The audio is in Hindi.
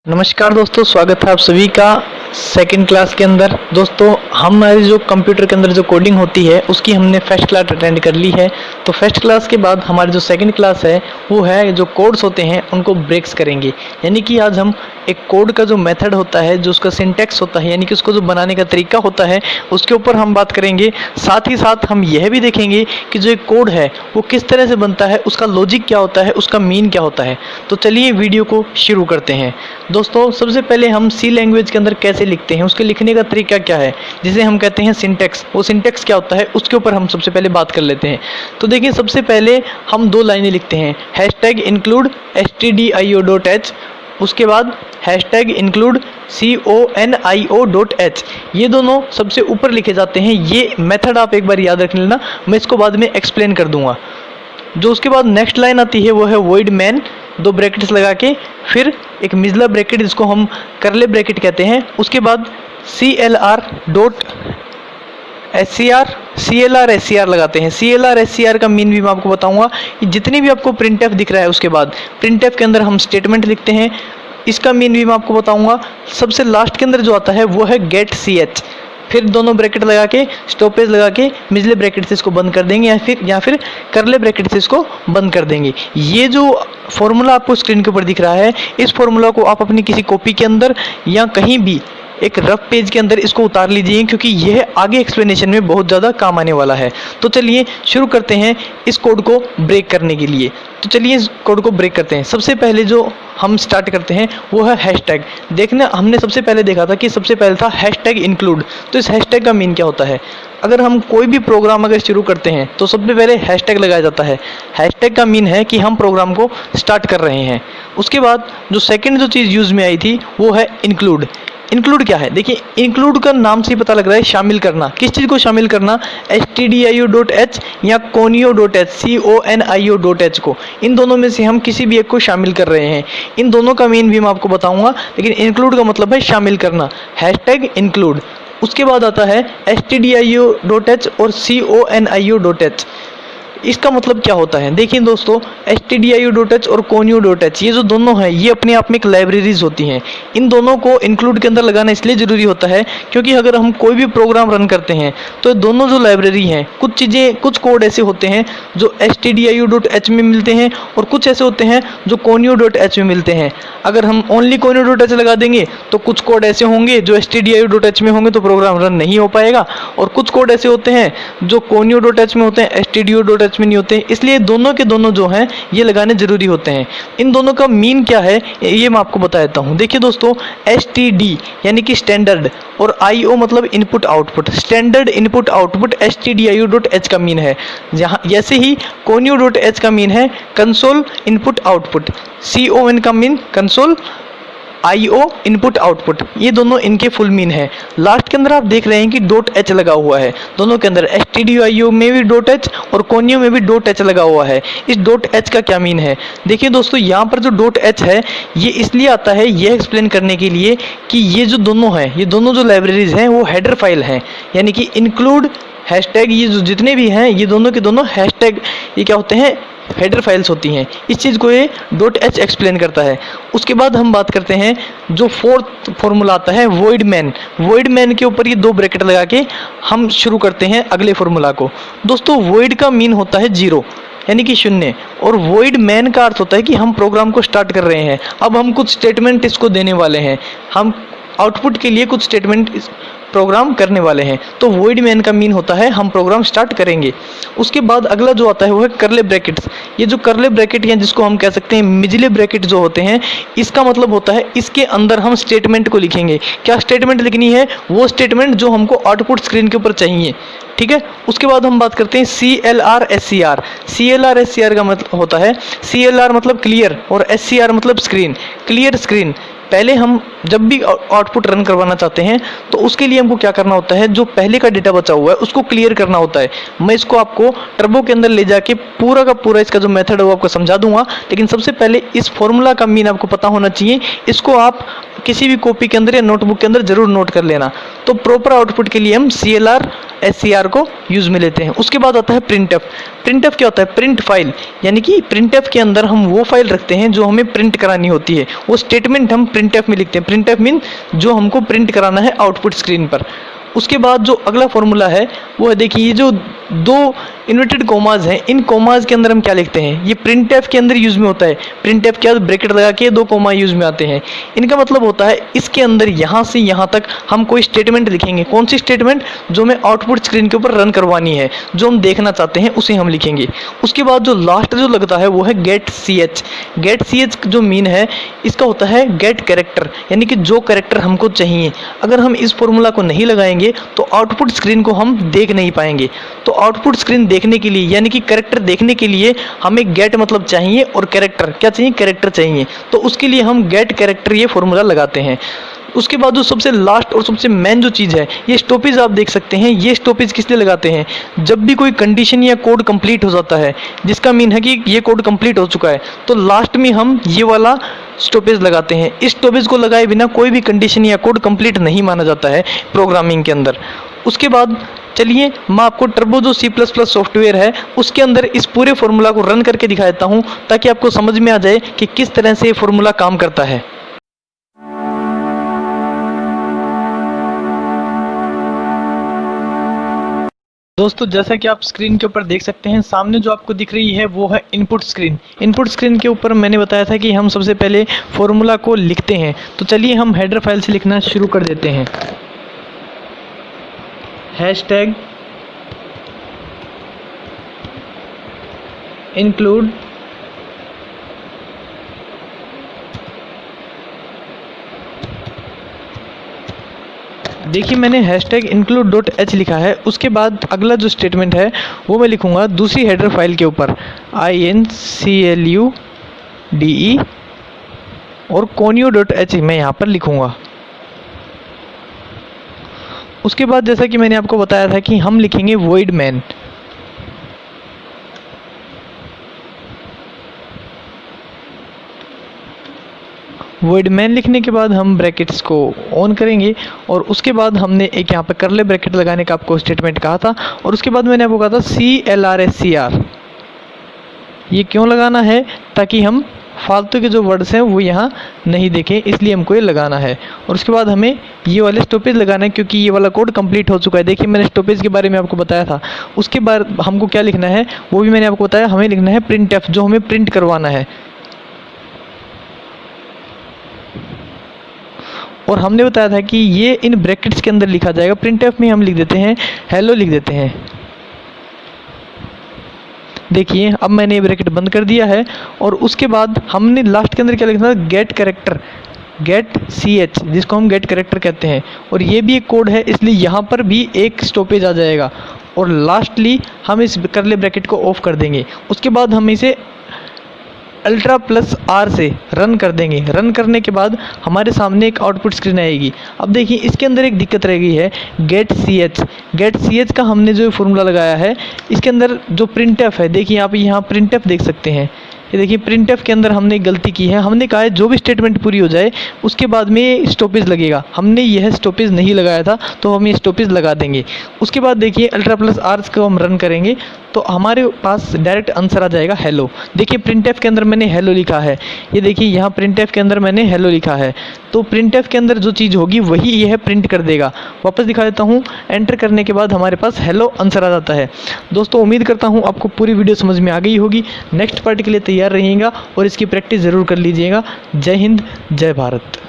नमस्कार दोस्तों, स्वागत है आप सभी का सेकंड क्लास के अंदर। दोस्तों हमारी जो कंप्यूटर के अंदर जो कोडिंग होती है उसकी हमने फर्स्ट क्लास अटेंड कर ली है। तो फर्स्ट क्लास के बाद हमारी जो सेकंड क्लास है वो है जो कोड्स होते हैं उनको ब्रेक्स करेंगे। यानी कि आज हम एक कोड का जो मेथड होता है, जो उसका सिंटैक्स होता है, यानी कि उसको जो बनाने का तरीका होता है, उसके ऊपर हम बात करेंगे। साथ ही साथ हम यह भी देखेंगे कि जो एक कोड है वो किस तरह से बनता है, उसका लॉजिक क्या होता है, उसका मीन क्या होता है। तो चलिए वीडियो को शुरू करते हैं। दोस्तों सबसे पहले हम सी लैंग्वेज के अंदर कैसे लिखते हैं, उसके लिखने का तरीका क्या है, जिसे हम कहते हैं सिंटैक्स। वो सिंटैक्स क्या होता है उसके ऊपर हम सबसे पहले बात कर लेते हैं। तो देखिए, सबसे पहले हम दो लाइनें लिखते हैं, हैशटैग इंक्लूड stdio.h, उसके बाद हैशटैग इंक्लूड conio.h। ये दोनों सबसे ऊपर लिखे जाते हैं। ये मेथड आप एक बार याद रख लेना, मैं इसको बाद में एक्सप्लेन कर दूंगा। जो उसके बाद नेक्स्ट लाइन आती है वो है वॉइड मैन, दो ब्रैकेट्स लगा के, फिर एक मिजला ब्रैकेट जिसको हम करले ब्रैकेट कहते हैं, उसके बाद CLR लगाते हैं। CLR का मीन भी मैं आपको बताऊंगा। जितनी भी आपको प्रिंटफ दिख रहा है उसके बाद प्रिंटफ के अंदर हम स्टेटमेंट लिखते हैं, इसका मीन भी मैं आपको बताऊंगा। सबसे लास्ट के अंदर जो आता है वो है गेट ch, फिर दोनों ब्रैकेट लगा के स्टॉपेज लगा के मिजले ब्रैकेट से इसको बंद कर देंगे, या फिर करले ब्रैकेट से इसको बंद कर देंगे। ये जो फॉर्मूला आपको स्क्रीन के ऊपर दिख रहा है, इस फॉर्मूला को आप अपनी किसी कॉपी के अंदर या कहीं भी एक रफ पेज के अंदर इसको उतार लीजिए, क्योंकि यह आगे एक्सप्लेनेशन में बहुत ज़्यादा काम आने वाला है। तो चलिए शुरू करते हैं इस कोड को ब्रेक करने के लिए। तो चलिए इस कोड को ब्रेक करते हैं। सबसे पहले जो हम स्टार्ट करते हैं वो है हैशटैग। देखना, हमने सबसे पहले देखा था कि सबसे पहले था हैशटैग इंक्लूड। तो इस हैशटैग का मीन क्या होता है? अगर हम कोई भी प्रोग्राम अगर शुरू करते हैं तो सबसे पहले हैशटैग लगाया जाता है। हैशटैग का मीन है कि हम प्रोग्राम को स्टार्ट कर रहे हैं। उसके बाद जो सेकंड जो चीज़ यूज़ में आई थी वो है इंक्लूड। इंक्लूड क्या है? देखिए, इंक्लूड का नाम से ही पता लग रहा है शामिल करना। किस चीज़ को शामिल करना? stdio.h या conio.h को। इन दोनों में से हम किसी भी एक को शामिल कर रहे हैं। इन दोनों का मीन भी मैं आपको बताऊंगा, लेकिन इंक्लूड का मतलब है शामिल करना, हैशटैग इंक्लूड। उसके बाद आता है stdio.h और conio.h। इसका मतलब क्या होता है? देखिए दोस्तों, stdio.h और conio.h ये जो दोनों हैं ये अपने आप में एक लाइब्रेरीज होती हैं। इन दोनों को इंक्लूड के अंदर लगाना इसलिए ज़रूरी होता है क्योंकि अगर हम कोई भी प्रोग्राम रन करते हैं तो दोनों जो लाइब्रेरी हैं, कुछ कोड ऐसे होते हैं जो stdio.h में मिलते हैं और कुछ ऐसे होते हैं जो conio.h में मिलते हैं। अगर हम ओनली conio.h लगा देंगे तो कुछ कोड ऐसे होंगे जो stdio.h में होंगे तो प्रोग्राम रन नहीं हो पाएगा, और कुछ कोड ऐसे होते हैं जो conio.h में होते हैं, stdio.h में नहीं होते। इसलिए दोनों के दोनों जो हैं ये लगाने जरूरी होते हैं। इन दोनों का मीन क्या है ये मैं आपको बता देता हूँ। देखिए दोस्तों, STD यानी कि स्टैंडर्ड और IO मतलब input output. Standard input output stdio.h का मीन है। जहाँ जैसे ही conio.h का मीन है कंसोल इनपुट आउटपुट, CON का mean console, IO input output. ये दोनों इनके फुल मीन है। लास्ट के अंदर आप देख रहे हैं कि .h लगा हुआ है दोनों के अंदर, stdio में भी .h और conio में भी .h लगा हुआ है। इस .h का क्या मीन है? देखिए दोस्तों, यहाँ पर जो .h है ये इसलिए आता है यह एक्सप्लेन करने के लिए कि ये जो दोनों हैं, ये दोनों जो लाइब्रेरीज हैं वो हेडर फाइल हैं। यानी कि इंक्लूड, हैशटैग, ये जो जितने भी हैं ये दोनों के दोनों हैशटैग, ये क्या होते हैं? हेडर फाइल्स होती हैं। इस चीज़ को ये .h एक्सप्लेन करता है। उसके बाद हम बात करते हैं जो फोर्थ फॉर्मूला आता है वॉइड मैन। वॉइड मैन के ऊपर ये दो ब्रैकेट लगा के हम शुरू करते हैं अगले फॉर्मूला को। दोस्तों वॉइड का मीन होता है जीरो, यानी कि शून्य, और वॉइड मैन का अर्थ होता है कि हम प्रोग्राम को स्टार्ट कर रहे हैं। अब हम कुछ स्टेटमेंट इसको देने वाले हैं, हम आउटपुट के लिए कुछ स्टेटमेंट प्रोग्राम करने वाले हैं। तो वॉइड मैन का मीन होता है हम प्रोग्राम स्टार्ट करेंगे। उसके बाद अगला जो आता है वो है करले ब्रैकेट्स। ये जो करले ब्रैकेट हैं जिसको हम कह सकते हैं मिजले ब्रैकेट जो होते हैं, इसका मतलब होता है इसके अंदर हम स्टेटमेंट को लिखेंगे। क्या स्टेटमेंट लिखनी है? वो स्टेटमेंट जो हमको आउटपुट स्क्रीन के ऊपर चाहिए, ठीक है। उसके बाद हम बात करते हैं CLR का मतलब होता है, CLR मतलब क्लियर और SCR मतलब स्क्रीन, क्लियर स्क्रीन। पहले हम जब भी आउटपुट रन करवाना चाहते हैं तो उसके लिए हमको क्या करना होता है, जो पहले का डेटा बचा हुआ है उसको क्लियर करना होता है। मैं इसको आपको टर्बो के अंदर ले जाके पूरा का पूरा इसका जो मेथड है वो आपको समझा दूंगा, लेकिन सबसे पहले इस फॉर्मूला का मीन आपको पता होना चाहिए। इसको आप किसी भी कॉपी के अंदर या नोटबुक के अंदर जरूर नोट कर लेना। तो प्रॉपर आउटपुट के लिए हम CLR SCR को यूज़ में लेते हैं। उसके बाद आता है प्रिंटफ। प्रिंटफ क्या होता है? प्रिंट फाइल, यानी कि प्रिंटफ के अंदर हम वो फाइल रखते हैं जो हमें प्रिंट करानी होती है, वो स्टेटमेंट हम प्रिंटफ में लिखते हैं। प्रिंटफ मीन जो हमको प्रिंट कराना है आउटपुट स्क्रीन पर। उसके बाद जो अगला फॉर्मूला है वो है, देखिए ये जो दो इन्वर्टेड कोमाज हैं, इन कोमाज के अंदर हम क्या लिखते हैं? ये प्रिंटफ के अंदर यूज़ में होता है। प्रिंटफ के बाद ब्रैकेट लगा के दो कोमा यूज़ में आते हैं। इनका मतलब होता है इसके अंदर यहाँ से यहाँ तक हम कोई स्टेटमेंट लिखेंगे। कौन सी स्टेटमेंट? जो हमें आउटपुट स्क्रीन के ऊपर रन करवानी है, जो हम देखना चाहते हैं उसे हम लिखेंगे। उसके बाद जो लास्ट जो लगता है वो है गेट CH। गेट CH जो मीन है इसका होता है गेट कैरेक्टर, यानी कि जो कैरेक्टर हमको चाहिए। अगर हम इस फॉर्मूला को नहीं लगाएंगे तो आउटपुट स्क्रीन को हम देख नहीं पाएंगे। तो आउटपुट स्क्रीन देखने के लिए, यानी कि कैरेक्टर देखने के लिए हमें गेट मतलब चाहिए और कैरेक्टर क्या चाहिए? कैरेक्टर चाहिए। तो उसके लिए हम गेट कैरेक्टर ये फॉर्मूला लगाते हैं। उसके बाद जो सबसे लास्ट और सबसे मेन जो चीज़ है, ये स्टॉपेज आप देख सकते हैं। ये स्टॉपेज किस लिए लगाते हैं? जब भी कोई कंडीशन या कोड कंप्लीट हो जाता है, जिसका मीन है कि ये कोड कंप्लीट हो चुका है, तो लास्ट में हम ये वाला स्टॉपेज लगाते हैं। इस स्टॉपेज को लगाए बिना कोई भी कंडीशन या कोड कंप्लीट नहीं माना जाता है प्रोग्रामिंग के अंदर। उसके बाद चलिए मैं आपको टर्बो जो C++ सॉफ्टवेयर है उसके अंदर इस पूरे फॉर्मूला को रन करके दिखा देता हूँ, ताकि आपको समझ में आ जाए कि किस तरह से ये फॉर्मूला काम करता है। दोस्तों जैसा कि आप स्क्रीन के ऊपर देख सकते हैं, सामने जो आपको दिख रही है वो है इनपुट स्क्रीन। इनपुट स्क्रीन के ऊपर मैंने बताया था कि हम सबसे पहले फॉर्मूला को लिखते हैं। तो चलिए हम हेडर फाइल से लिखना शुरू कर देते हैं। हैशटैग इंक्लूड देखिए मैंने हैशटैग include.h लिखा है। उसके बाद अगला जो स्टेटमेंट है वो मैं लिखूंगा दूसरी हेडर फाइल के ऊपर include और conio.h मैं यहाँ पर लिखूंगा। उसके बाद जैसा कि मैंने आपको बताया था कि हम लिखेंगे void main। void main लिखने के बाद हम ब्रैकेट्स को ऑन करेंगे और उसके बाद हमने एक यहाँ पे करले ब्रैकेट लगाने का आपको स्टेटमेंट कहा था। और उसके बाद मैंने आपको कहा था CLR SCR। ये क्यों लगाना है? ताकि हम फालतू के जो वर्ड्स हैं वो यहाँ नहीं देखें, इसलिए हमको ये लगाना है। और उसके बाद हमें ये वाले स्टॉपेज लगाना है, क्योंकि ये वाला कोड कंप्लीट हो चुका है। देखिए मैंने स्टॉपेज के बारे में आपको बताया था। उसके बाद हमको क्या लिखना है वो भी मैंने आपको बताया। हमें लिखना है प्रिंटफ, जो हमें प्रिंट करवाना है। और हमने बताया था कि ये इन ब्रैकेट्स के अंदर लिखा जाएगा। प्रिंटफ में हम लिख देते हैं हेलो, लिख देते हैं। देखिए अब मैंने ये ब्रैकेट बंद कर दिया है। और उसके बाद हमने लास्ट के अंदर क्या लिखना है? गेट कैरेक्टर, गेट CH, जिसको हम गेट कैरेक्टर कहते हैं। और ये भी एक कोड है, इसलिए यहाँ पर भी एक स्टॉपेज आ जाएगा। और लास्टली हम इस करले ब्रैकेट को ऑफ कर देंगे। उसके बाद हम इसे Alt+R से रन कर देंगे। रन करने के बाद हमारे सामने एक आउटपुट स्क्रीन आएगी। अब देखिए इसके अंदर एक दिक्कत रह गई है, गेट CH। गेट CH का हमने जो फॉर्मूला लगाया है, इसके अंदर जो प्रिंटफ है, देखिए आप यहाँ प्रिंटफ देख सकते हैं। ये देखिए प्रिंटफ के अंदर हमने गलती की है। हमने कहा है जो भी स्टेटमेंट पूरी हो जाए उसके बाद में स्टॉपेज लगेगा। हमने यह स्टॉपेज नहीं लगाया था, तो हम ये स्टॉपेज लगा देंगे। उसके बाद देखिए Alt+R को हम रन करेंगे तो हमारे पास डायरेक्ट आंसर आ जाएगा हेलो। देखिए प्रिंटफ के अंदर मैंने हेलो लिखा है। ये देखिए यहाँ प्रिंटफ के अंदर मैंने हेलो लिखा है। तो प्रिंटफ के अंदर जो चीज़ होगी वही यह प्रिंट कर देगा। वापस दिखा देता हूँ। एंटर करने के बाद हमारे पास हेलो आंसर आ जाता है। दोस्तों उम्मीद करता हूँ आपको पूरी वीडियो समझ में आ गई होगी। नेक्स्ट पार्ट के लिए तैयार रहिएगा और इसकी प्रैक्टिस ज़रूर कर लीजिएगा। जय हिंद, जय भारत।